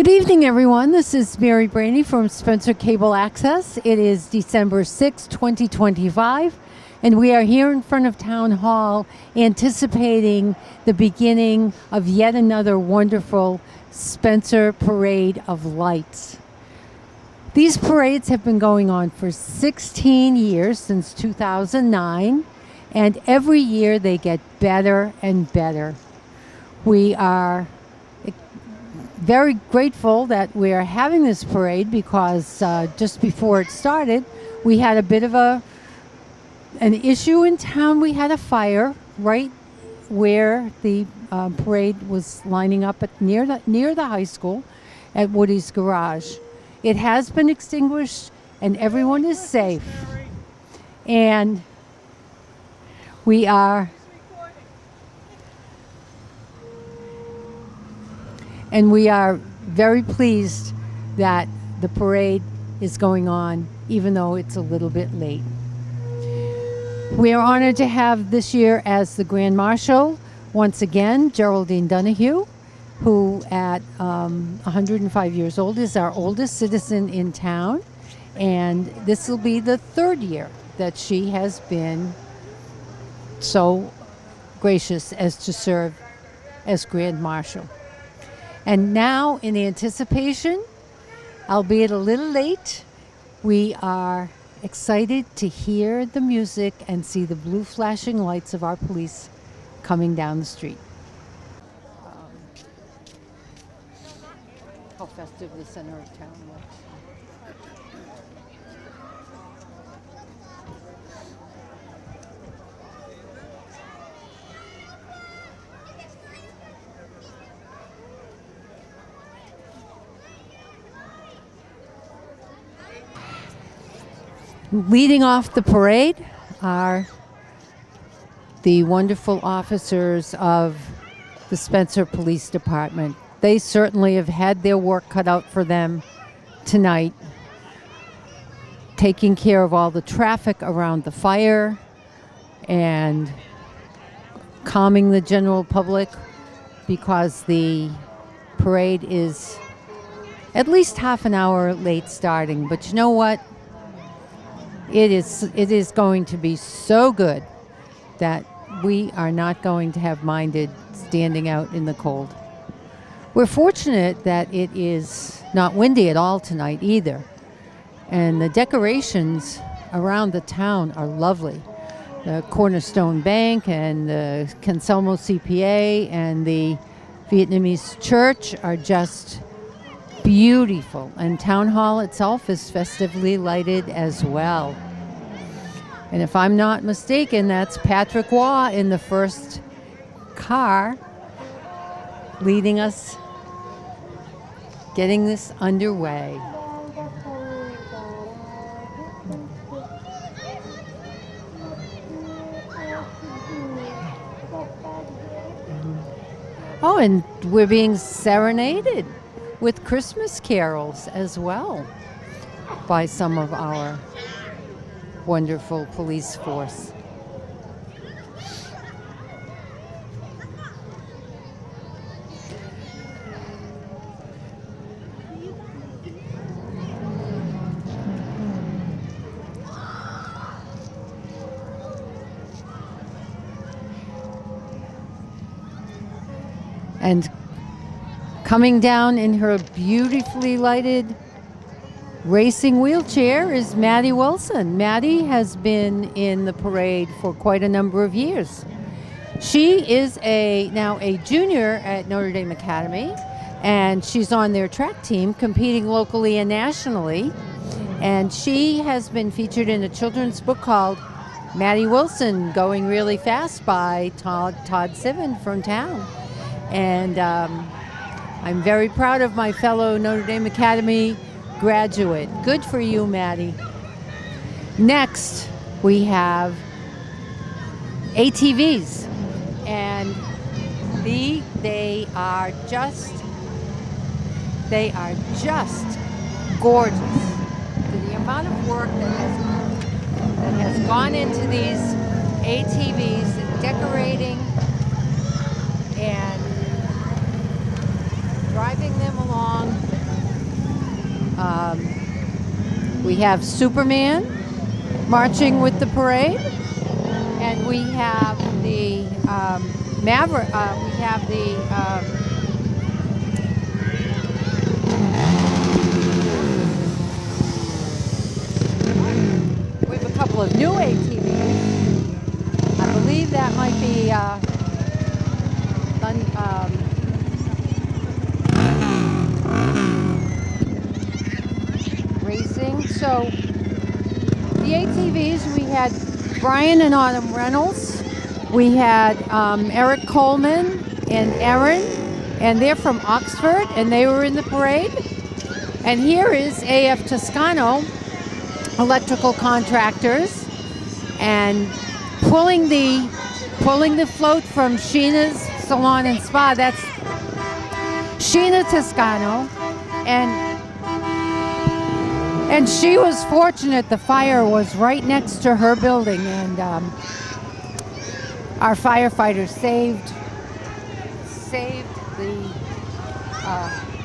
Good evening, everyone. This is Mary Brainy from Spencer Cable Access. It is December 6, 2025, and we are here in front of Town Hall anticipating the beginning of yet another wonderful Spencer Parade of Lights. These parades have been going on for 16 years, since 2009, and every year they get better and better. We are very grateful that we are having this parade because just before it started, we had a bit of an issue in town. We had a fire right where the parade was lining up near the high school at Woody's Garage. It has been extinguished and everyone is safe. And we are very pleased that the parade is going on, even though it's a little bit late. We are honored to have this year as the Grand Marshal, once again, Geraldine Donahue, who at 105 years old is our oldest citizen in town. And this will be the third year that she has been so gracious as to serve as Grand Marshal. And now, in anticipation, albeit a little late, we are excited to hear the music and see the blue flashing lights of our police coming down the street. How festive the center of town looks. Leading off the parade are the wonderful officers of the Spencer Police Department. They certainly have had their work cut out for them tonight, taking care of all the traffic around the fire and calming the general public, because the parade is at least half an hour late starting. But you know what? It is going to be so good that we are not going to have minded standing out in the cold. We're fortunate that it is not windy at all tonight either. And the decorations around the town are lovely. The Cornerstone Bank and the Canselmo CPA and the Vietnamese church are just beautiful, and Town Hall itself is festively lighted as well. And if I'm not mistaken, that's Patrick Waugh in the first car leading us, getting this underway. Oh, and we're being serenaded with Christmas carols as well by some of our wonderful police force. And coming down in her beautifully lighted racing wheelchair is Maddie Wilson. Maddie has been in the parade for quite a number of years. She is now a junior at Notre Dame Academy, and she's on their track team competing locally and nationally. And she has been featured in a children's book called Maddie Wilson, Going Really Fast by Todd Sivan from town. And I'm very proud of my fellow Notre Dame Academy graduate. Good for you, Maddie. Next, we have ATVs, and they are just gorgeous. The amount of work that has gone into these ATVs and decorating and driving them along We have Superman marching with the parade, and we have the Maverick. We have the we have a couple of new ATVs. I believe that might be racing. So the ATVs, we had Brian and Autumn Reynolds. We had Eric Coleman and Erin, and they're from Oxford, and they were in the parade. And here is AF Toscano Electrical Contractors, and pulling the float from Sheena's Salon and Spa. That's Sheena Toscano, and she was fortunate. The fire was right next to her building, and our firefighters saved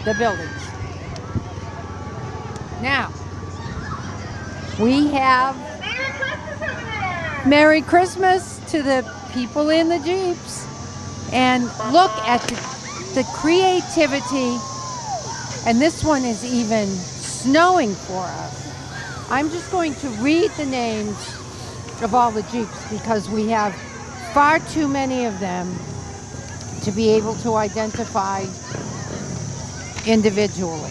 the buildings. Now we have Merry Christmas to the people in the Jeeps, and look at the creativity. And this one is even snowing for us. I'm just going to read the names of all the Jeeps because we have far too many of them to be able to identify individually.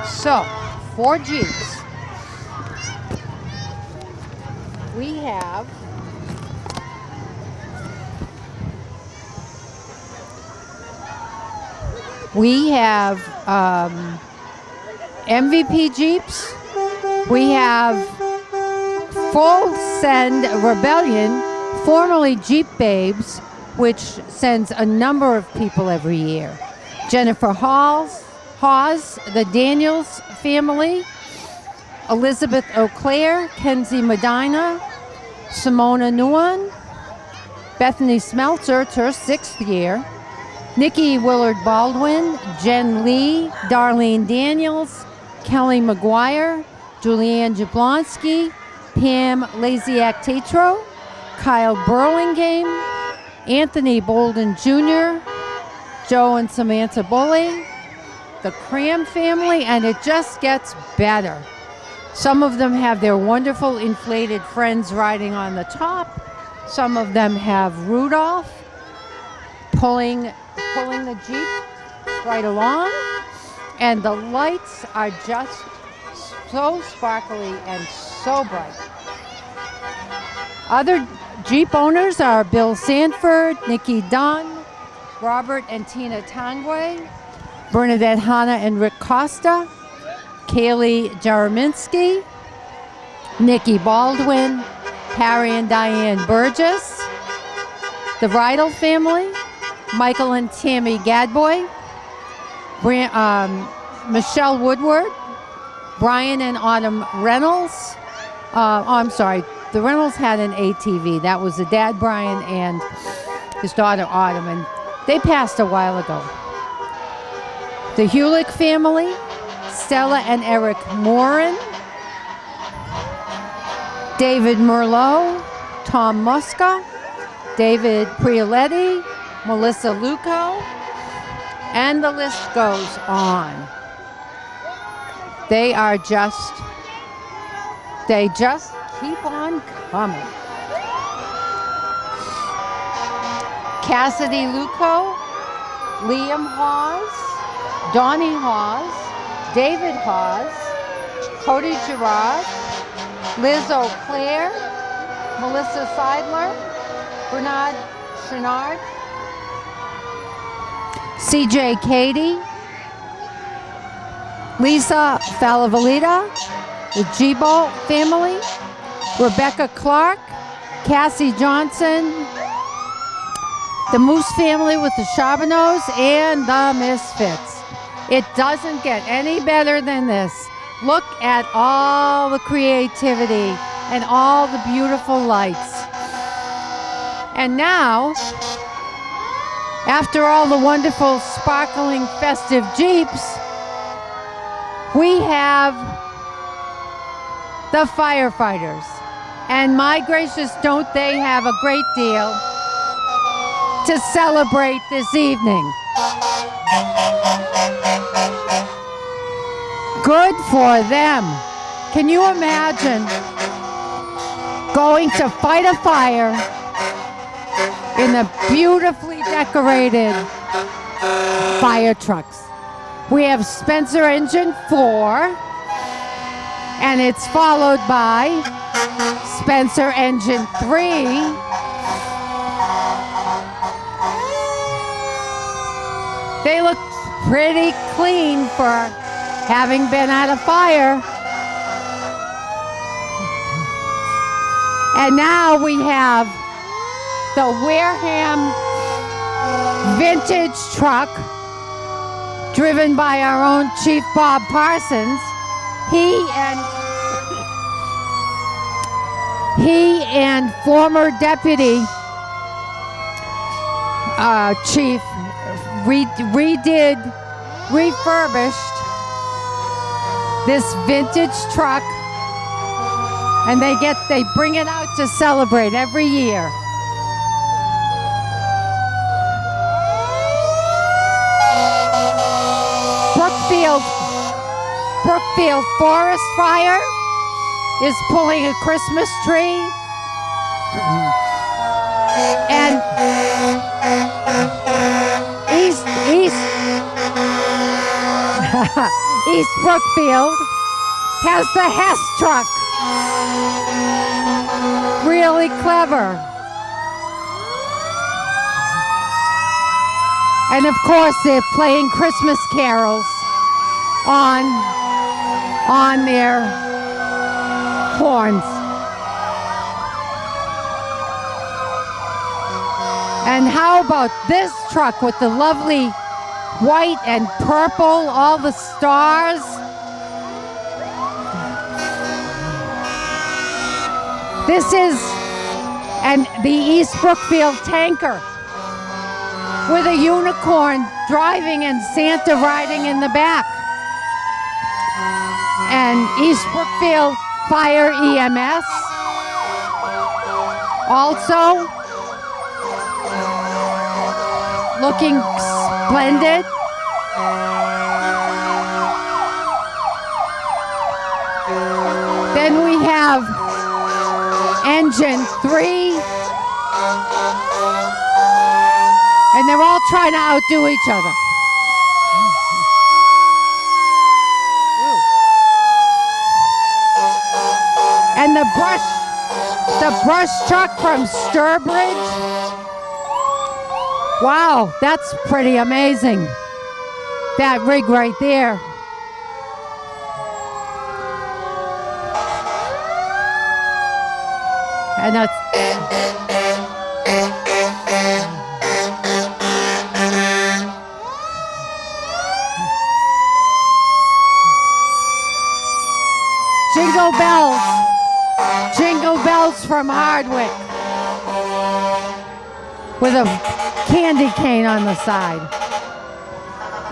So, 4 Jeeps. We have MVP Jeeps. We have Full Send Rebellion, formerly Jeep Babes, which sends a number of people every year. Jennifer Hawes, the Daniels family, Elizabeth O'Clair, Kenzie Medina, Simona Nguyen, Bethany Smeltzer, it's her 6th year, Nikki Willard Baldwin, Jen Lee, Darlene Daniels, Kelly McGuire, Julianne Jablonski, Pam Laziak Tatro, Kyle Burlingame, Anthony Bolden Jr., Joe and Samantha Bulley, the Cram family, and it just gets better. Some of them have their wonderful inflated friends riding on the top. Some of them have Rudolph pulling the Jeep right along. And the lights are just so sparkly and so bright. Other Jeep owners are Bill Sanford, Nikki Dunn, Robert and Tina Tangway, Bernadette Hanna and Rick Costa, Kaylee Jaraminsky, Nikki Baldwin, Harry and Diane Burgess, the Rydell family, Michael and Tammy Gadboy, Michelle Woodward, Brian and Autumn Reynolds. I'm sorry, the Reynolds had an ATV. That was the dad, Brian, and his daughter, Autumn, and they passed a while ago. The Hewlick family, Stella and Eric Morin, David Merlot, Tom Muska, David Prioletti, Melissa Luco, and the list goes on. They just keep on coming. Cassidy Luco, Liam Hawes, Donnie Hawes, David Hawes, Cody Gerard, Liz O'Clair, Melissa Seidler, Bernard Chenard, CJ Cady, Lisa Falavalita, the Gibo family, Rebecca Clark, Cassie Johnson, the Moose family with the Charbonneaus, and the Misfits. It doesn't get any better than this. Look at all the creativity and all the beautiful lights. And now, after all the wonderful, sparkling, festive Jeeps, we have the firefighters. And my gracious, don't they have a great deal to celebrate this evening. Good for them. Can you imagine going to fight a fire in the beautifully decorated fire trucks? We have Spencer Engine 4, and it's followed by Spencer Engine 3. They look pretty clean for having been at a fire. And now we have the Wareham vintage truck driven by our own Chief Bob Parsons. He and former deputy chief refurbished this vintage truck, and they bring it out to celebrate every year. Brookfield Forest Fire is pulling a Christmas tree, and East Brookfield has the Hess truck. Really clever. And of course they're playing Christmas carols on their horns. And how about this truck with the lovely white and purple, all the stars? This is the East Brookfield tanker with a unicorn driving and Santa riding in the back. And East Brookfield Fire EMS also looking splendid. Then we have Engine 3, and they're all trying to outdo each other. And the brush truck from Sturbridge. Wow, that's pretty amazing. That rig right there. And that's Jingle Bells from Hardwick with a candy cane on the side.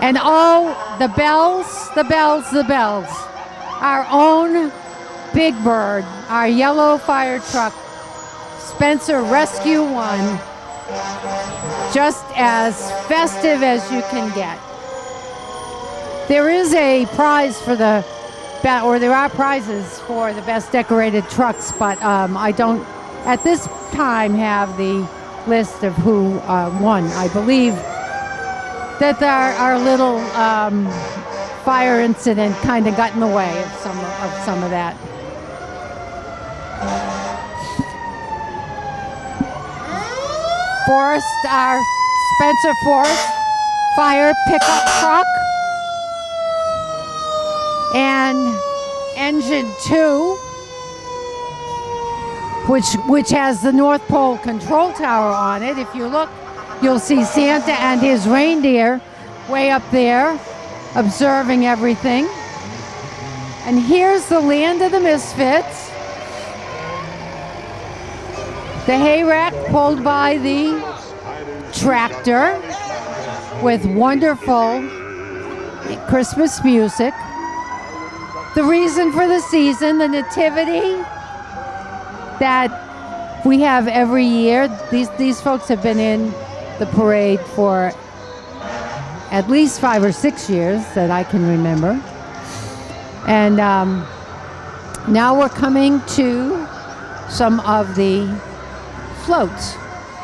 And oh, the bells. Our own Big Bird, our yellow fire truck, Spencer Rescue 1, just as festive as you can get. There is a prize for there are prizes for the best decorated trucks, but I don't, at this time, have the list of who won. I believe that our little fire incident kind of got in the way of some of that. Our Spencer Forest Fire pickup truck, and Engine 2, which has the North Pole control tower on it. If you look, you'll see Santa and his reindeer way up there observing everything. And here's the land of the misfits. The hay rack pulled by the tractor with wonderful Christmas music. The reason for the season, the nativity that we have every year. These folks have been in the parade for at least 5 or 6 years that I can remember. And now we're coming to some of the floats.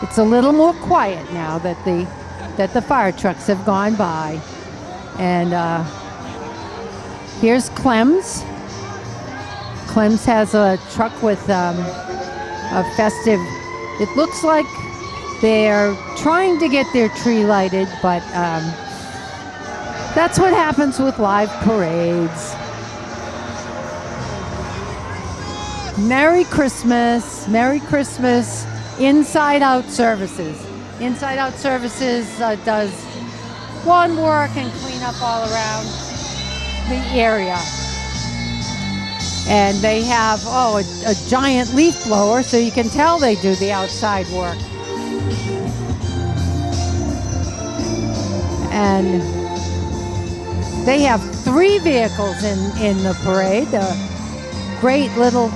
It's a little more quiet now that the fire trucks have gone by. And here's Clem's. Clem's has a truck with a festive. It looks like they're trying to get their tree lighted, but that's what happens with live parades. Merry Christmas, Merry Christmas. Inside Out Services. Inside Out Services does lawn work and clean up all around the area. And they have, a giant leaf blower, so you can tell they do the outside work. And they have 3 vehicles in the parade. Great little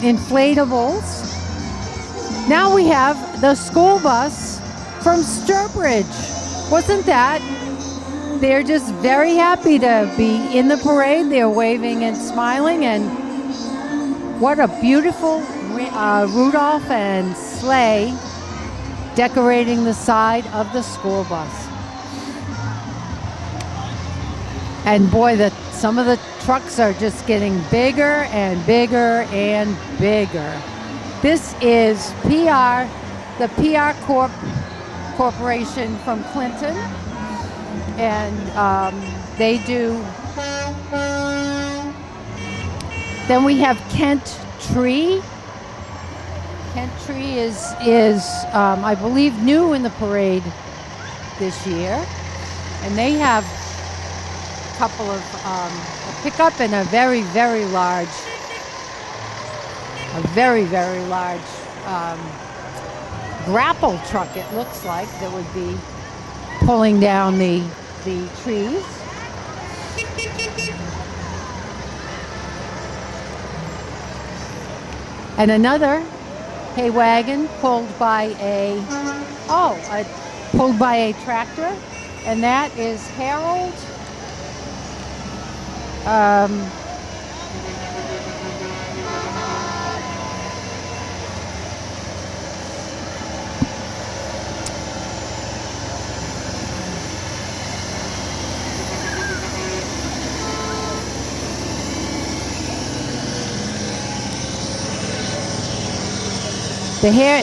inflatables. Now we have the school bus from Sturbridge. Wasn't that? They're just very happy to be in the parade. They're waving and smiling, and what a beautiful Rudolph and sleigh decorating the side of the school bus. And boy, some of the trucks are just getting bigger and bigger and bigger. This is PR, the PR Corporation from Clinton, and they do. Then we have Kent Tree. Kent Tree is I believe new in the parade this year, and they have a couple of a pickup and a very large grapple truck, it looks like, that would be pulling down the trees. And another hay wagon pulled by a tractor, and that is Harold.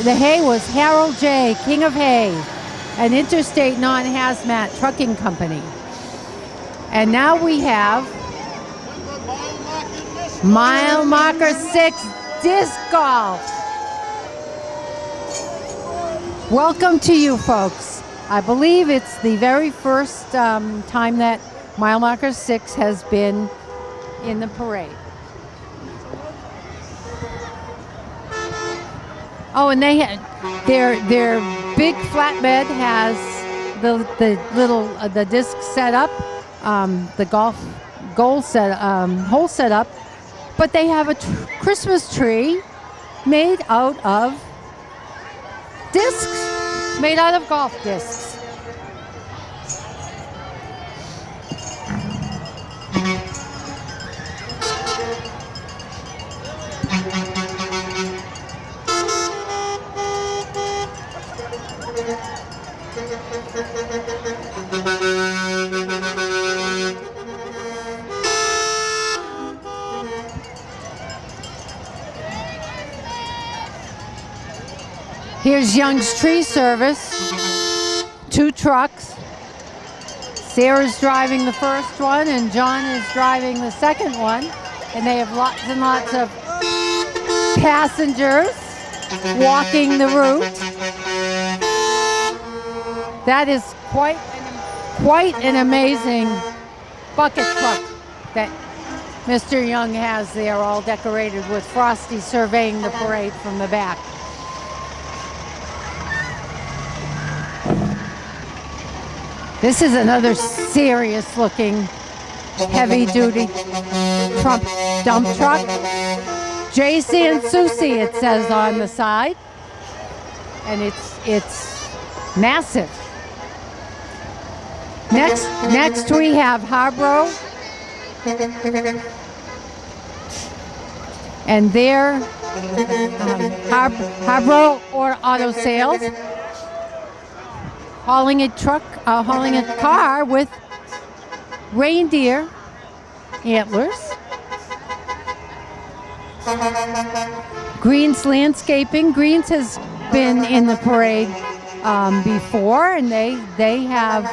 The hay was Harold J., King of Hay, an interstate non-hazmat trucking company. And now we have Mile Marker 6 Disc Golf. Welcome to you folks. I believe it's the very first time that Mile Marker 6 has been in the parade. Oh, and they had their big flatbed has the little the disc set up, the golf goal set hole set up, but they have a Christmas tree made out of discs, made out of golf discs. Here's Young's Tree Service, 2 trucks. Sarah's driving the first one and John is driving the second one. And they have lots and lots of passengers walking the route. That is quite an amazing bucket truck that Mr. Young has there, all decorated with Frosty surveying the parade from the back. This is another serious looking heavy duty dump truck. JC and Susie, it says on the side. And it's massive. Next we have Harborough. And their Harborough or Auto Sales hauling a car with reindeer antlers. Greens Landscaping. Greens has been in the parade before, and they have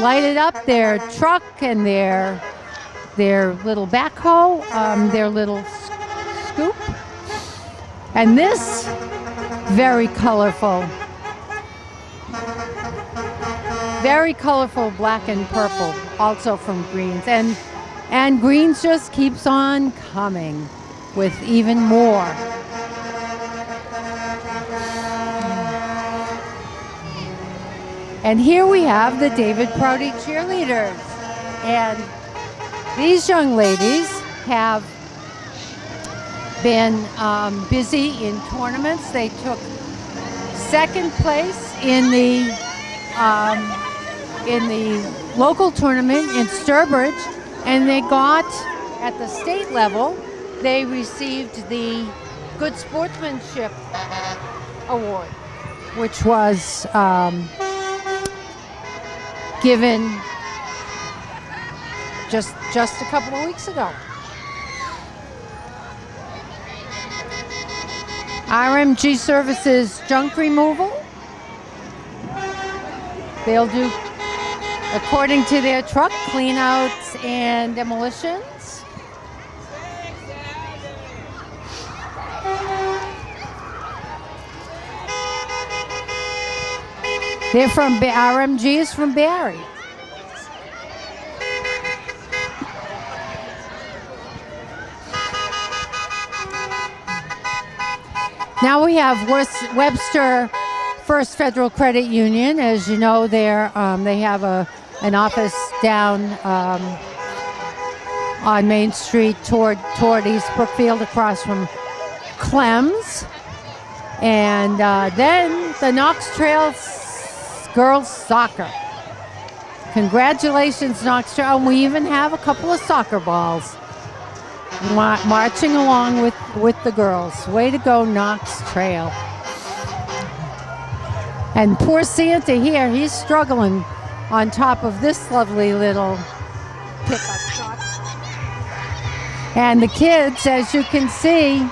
lighted up their truck and their little backhoe, their little scoop, and this very colorful black and purple, also from Greens, and Greens just keeps on coming with even more. And here we have the David Prouty cheerleaders. And these young ladies have been busy in tournaments. They took second place in the local tournament in Sturbridge, and they got, at the state level, they received the Good Sportsmanship Award, which was given just a couple of weeks ago. RMG Services junk removal. They'll do, according to their truck, cleanouts and demolitions. They're from RMG is from Barry. Now we have Webster First Federal Credit Union. As you know, they have an office down on Main Street toward East Brookfield, across from Clem's. And then the Knox Trail Girls Soccer. Congratulations, Knox Trail. And we even have a couple of soccer balls marching along with the girls. Way to go, Knox Trail. And poor Santa here, he's struggling on top of this lovely little pickup truck. And the kids, as you can see,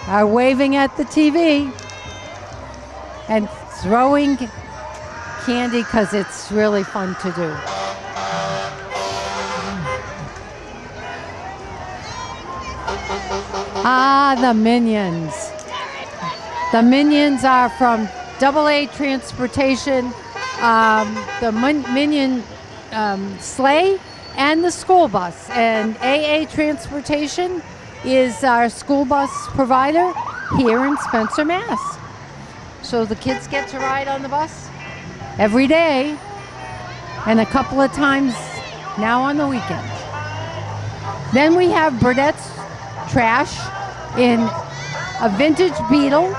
are waving at the TV and throwing candy because it's really fun to do. Ah, the Minions. The Minions are from AA Transportation, the Minion sleigh, and the school bus. And AA Transportation is our school bus provider here in Spencer, Mass. So the kids get to ride on the bus every day and a couple of times now on the weekend. Then we have Burdett's Trash in a vintage Beetle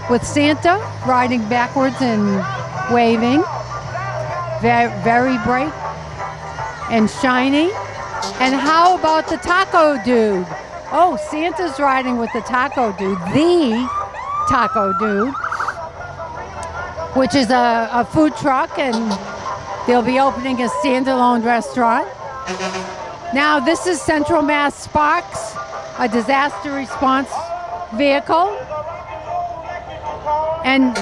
with Santa riding backwards and waving. Very, very bright and shiny. And how about the Taco Dude? Oh, Santa's riding with the Taco Dude, the Taco Dude, which is a food truck, and they'll be opening a standalone restaurant. Now, this is Central Mass Sparks, a disaster response vehicle. And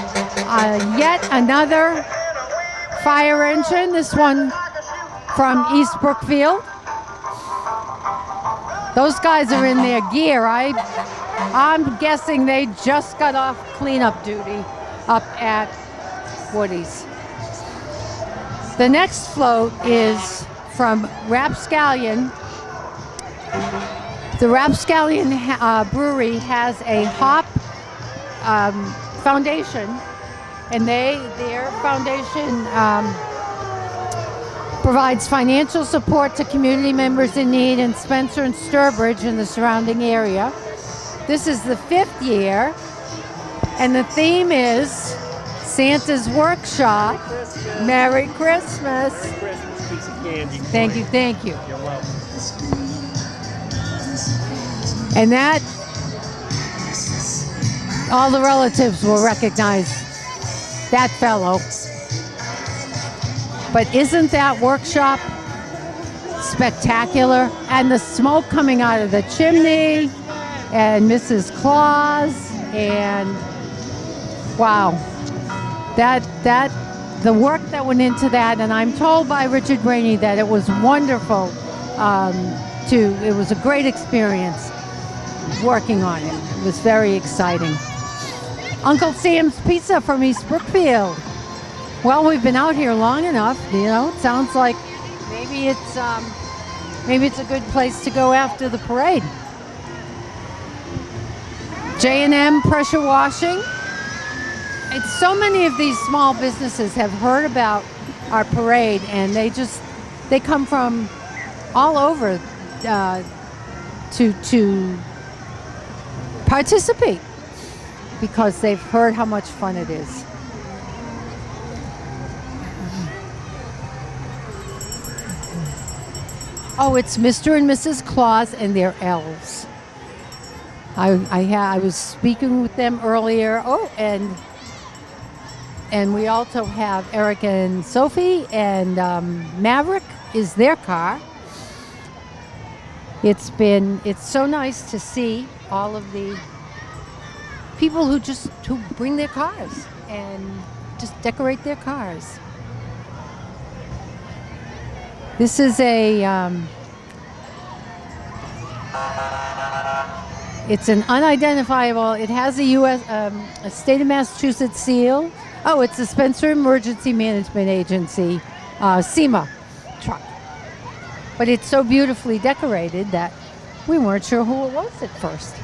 yet another fire engine, this one from East Brookfield. Those guys are in their gear. I'm guessing they just got off cleanup duty up at Woody's. The next float is from Rapscallion. The Rapscallion Brewery has a hop foundation, and their foundation provides financial support to community members in need in Spencer and Sturbridge and the surrounding area. This is the 5th year, and the theme is Santa's Workshop. Merry Christmas. Merry Christmas, piece of candy. Thank you, thank you. You're welcome. And that, all the relatives will recognize that fellow. But isn't that workshop spectacular? And the smoke coming out of the chimney, and Mrs. Claus, and wow, the work that went into that. And I'm told by Richard Rainey that it was wonderful. It was a great experience working on it. It was very exciting. Uncle Sam's Pizza from East Brookfield. Well, we've been out here long enough, it sounds like maybe it's a good place to go after the parade. J&M Pressure Washing. It's so many of these small businesses have heard about our parade, and they come from all over to participate because they've heard how much fun it is. Oh, it's Mr. and Mrs. Claus and their elves. I was speaking with them earlier. Oh, and we also have Eric and Sophie, and Maverick is their car. It's so nice to see all of the people who bring their cars and just decorate their cars. This is it's an unidentifiable, it has a a state of Massachusetts seal. Oh, it's the Spencer Emergency Management Agency, SEMA truck. But it's so beautifully decorated that we weren't sure who it was at first.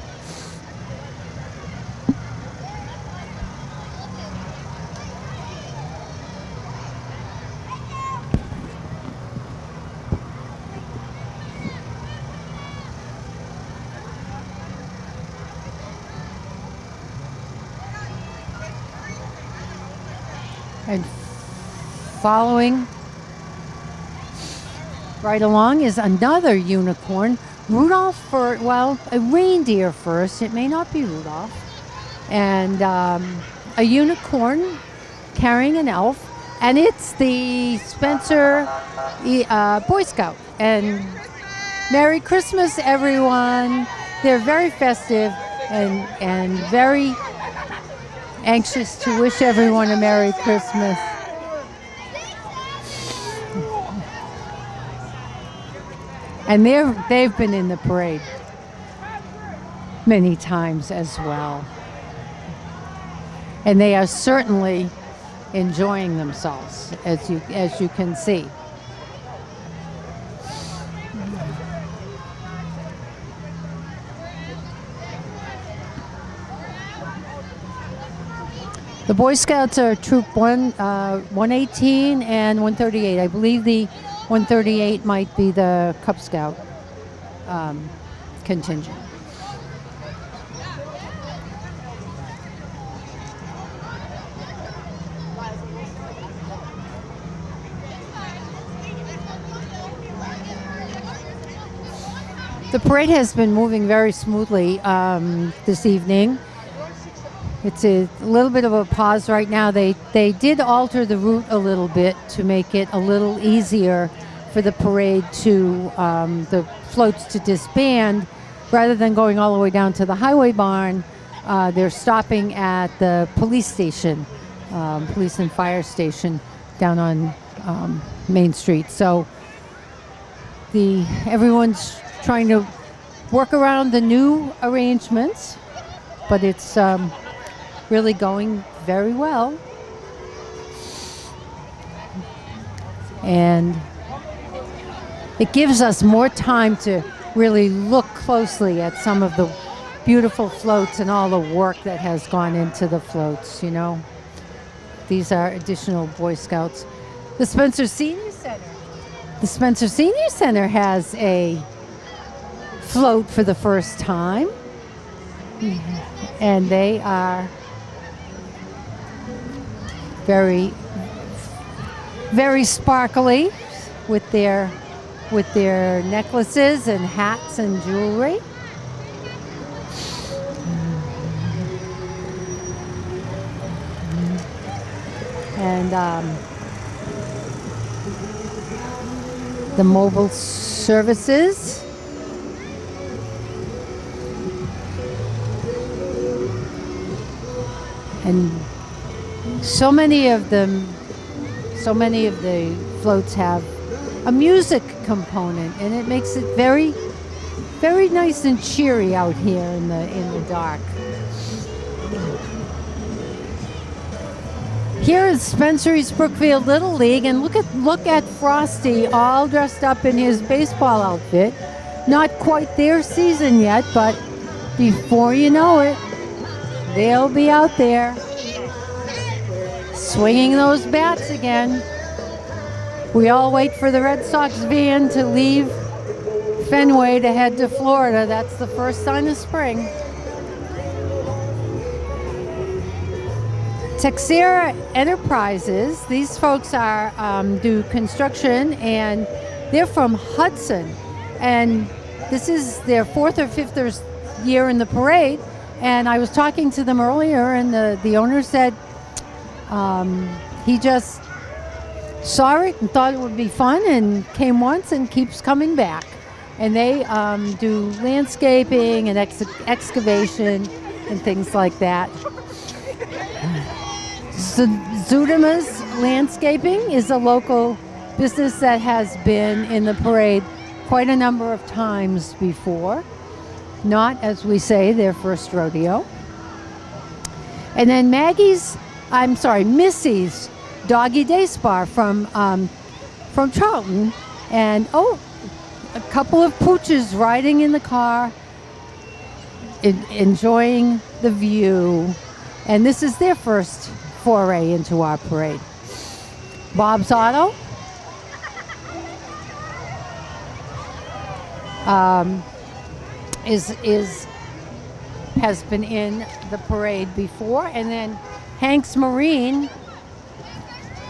And following right along is another unicorn. Rudolph, a reindeer first. It may not be Rudolph. And a unicorn carrying an elf. And it's the Spencer Boy Scout. And Merry Christmas, everyone. They're very festive and very anxious to wish everyone a Merry Christmas. And they've been in the parade many times as well. And they are certainly enjoying themselves, as you can see. The Boy Scouts are Troop 118 and 138. I believe the 138 might be the Cub Scout contingent. The parade has been moving very smoothly this evening. It's a little bit of a pause right now. They did alter the route a little bit to make it a little easier for the parade to, the floats to disband. Rather than going all the way down to the highway barn, they're stopping at the police station, police and fire station down on Main Street. So everyone's trying to work around the new arrangements, but it's really going very well. And it gives us more time to really look closely at some of the beautiful floats and all the work that has gone into the floats, you know. These are additional Boy Scouts. The Spencer Senior Center. The Spencer Senior Center has a float for the first time. And they are very, very sparkly with their necklaces and hats and jewelry. And the mobile services. And so many of the floats have a music component, and it makes it very, very nice and cheery out here in the dark. Here is Spencer East Brookfield Little League, and look at Frosty all dressed up in his baseball outfit. Not quite their season yet, but before you know it, they'll be out there swinging those bats again. We all wait for the Red Sox van to leave Fenway to head to Florida. That's the first sign of spring. Texera Enterprises, these folks are do construction, and they're from Hudson. And this is their 4th or 5th year in the parade. And I was talking to them earlier, and the owner said he just saw it and thought it would be fun and came once and keeps coming back. And they do landscaping and excavation and things like that. Zudima's Landscaping is a local business that has been in the parade quite a number of times before. Not, as we say, their first rodeo. And then Missy's Doggy Day Spa from Charlton. And a couple of pooches riding in the car, enjoying the view. And this is their first foray into our parade. Bob's Auto. Has been in the parade before. And then Hank's Marine,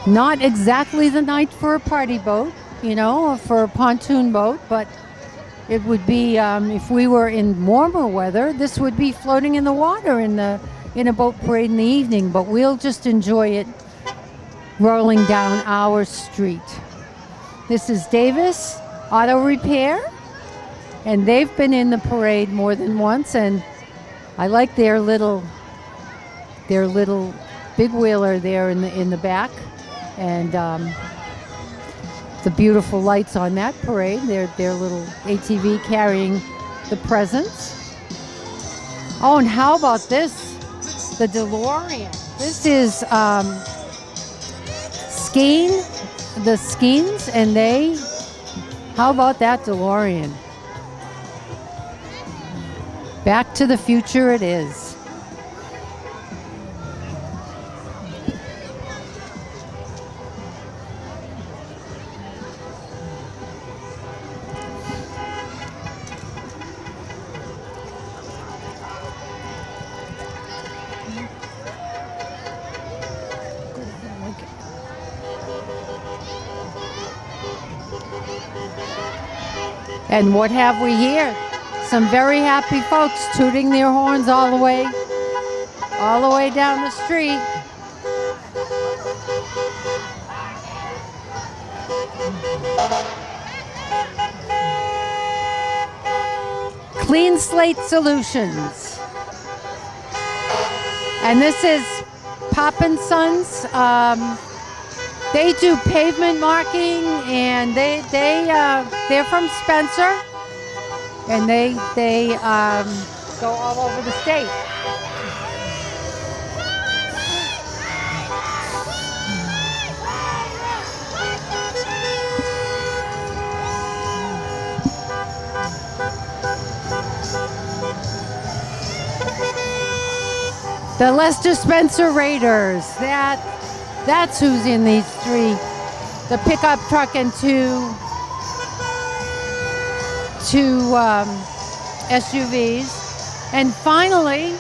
not exactly the night for a party boat, you know, or for a pontoon boat, but it would be, if we were in warmer weather, this would be floating in the water in a boat parade in the evening, but we'll just enjoy it rolling down our street. This is Davis Auto Repair, and they've been in the parade more than once, and I like their little big wheeler there in the back, and the beautiful lights on that parade. Their little ATV carrying the presents. Oh, and how about this? The DeLorean. This is the Skeens, and how about that DeLorean? Back to the future it is. And what have we here? Some very happy folks tooting their horns all the way down the street. Clean Slate Solutions. And this is Pop and Sons. They do pavement marking, and they're from Spencer, and they go all over the state. The Lester Spencer Raiders. That's who's in these three. The pickup truck and two SUVs. And finally,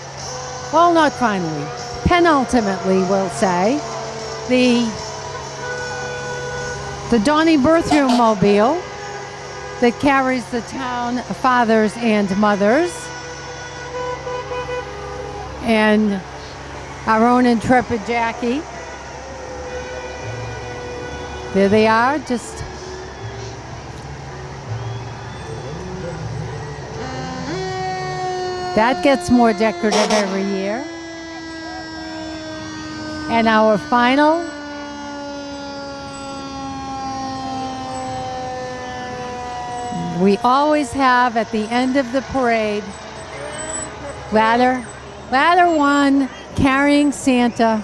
well, not finally, penultimately, we'll say, the Donnie Berthium mobile that carries the town fathers and mothers. And our own intrepid Jackie. There they are, just that gets more decorative every year. And our final we always have at the end of the parade ladder one carrying Santa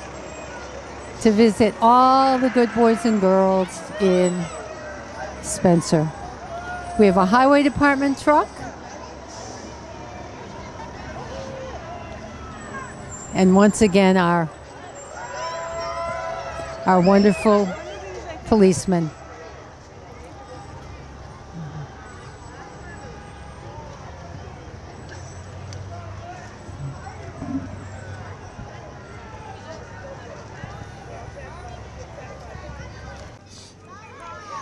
to visit all the good boys and girls in Spencer. We have a highway department truck. And once again, our wonderful policemen.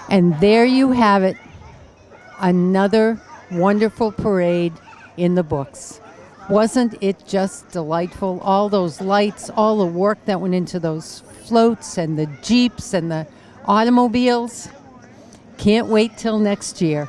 And there you have it, another wonderful parade in the books. Wasn't it just delightful? All those lights, all the work that went into those floats and the Jeeps and the automobiles. Can't wait till next year.